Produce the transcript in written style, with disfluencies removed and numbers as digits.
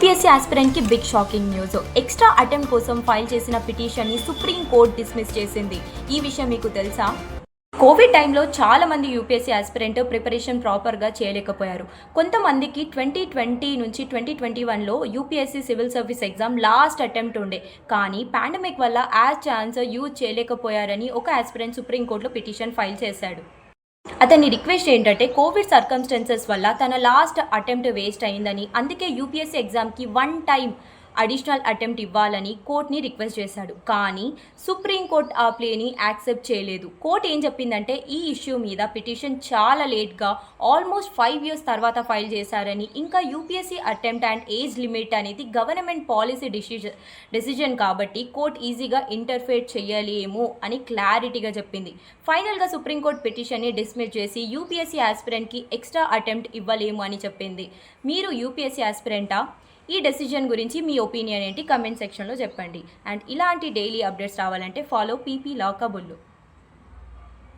UPSC ఆస్పిరెంట్కి big shocking news. Extra attempt కోసం file చేసిన పిటిషన్ని సుప్రీం కోర్టు డిస్మిస్ చేసింది. ఈ విషయం మీకు తెలుసా? కోవిడ్ టైంలో చాలామంది యూపీఎస్సీ ఆస్పిరెంట్ ప్రిపరేషన్ ప్రాపర్గా చేయలేకపోయారు. కొంతమందికి 2020 నుంచి 2021లో UPSC civil service exam last attempt ఉండే, కానీ పాండమిక్ వల్ల యాజ్ ఛాన్స్ యూజ్ చేయలేకపోయారని ఒక ఆస్పిరెంట్ సుప్రీంకోర్టులో పిటిషన్ ఫైల్ చేశాడు. అతని రిక్వెస్ట్ ఏంటంటే కోవిడ్ సర్కమ్స్టెన్సెస్ వల్ల తన లాస్ట్ అటెంప్ట్ వేస్ట్ అయిందని, అందుకే యూపీఎస్సీ ఎగ్జామ్కి 1 టైం అడిషనల్ అటెంప్ట్ ఇవ్వాలని కోర్ట్ని రిక్వెస్ట్ చేశాడు. కానీ సుప్రీంకోర్టు ఆ ప్లేని యాక్సెప్ట్ చేయలేదు. కోర్ట్ ఏం చెప్పిందంటే ఈ ఇష్యూ మీద పిటిషన్ చాలా లేట్గా ఆల్మోస్ట్ 5 years తర్వాత ఫైల్ చేశారని, ఇంకా UPSC attempt and age limit అనేది గవర్నమెంట్ పాలసీ డెసిజన్ కాబట్టి కోర్ట్ ఈజీగా ఇంటర్ఫేర్ చేయలేము అని క్లారిటీగా చెప్పింది. ఫైనల్గా సుప్రీంకోర్టు పిటిషన్ని డిస్మిస్ చేసి యూపీఎస్సీ ఆస్పిరెంట్కి ఎక్స్ట్రా అటెంప్ట్ ఇవ్వలేము అని చెప్పింది. మీరు యూపీఎస్సీ ఆస్పిరెంటా? ఈ డెసిజన్ గురించి మీ ఒపీనియన్ ఏంటి? కమెంట్ సెక్షన్లో చెప్పండి. అండ్ ఇలాంటి డైలీ అప్డేట్స్ రావాలంటే ఫాలో పీపీ లా కబుర్లు.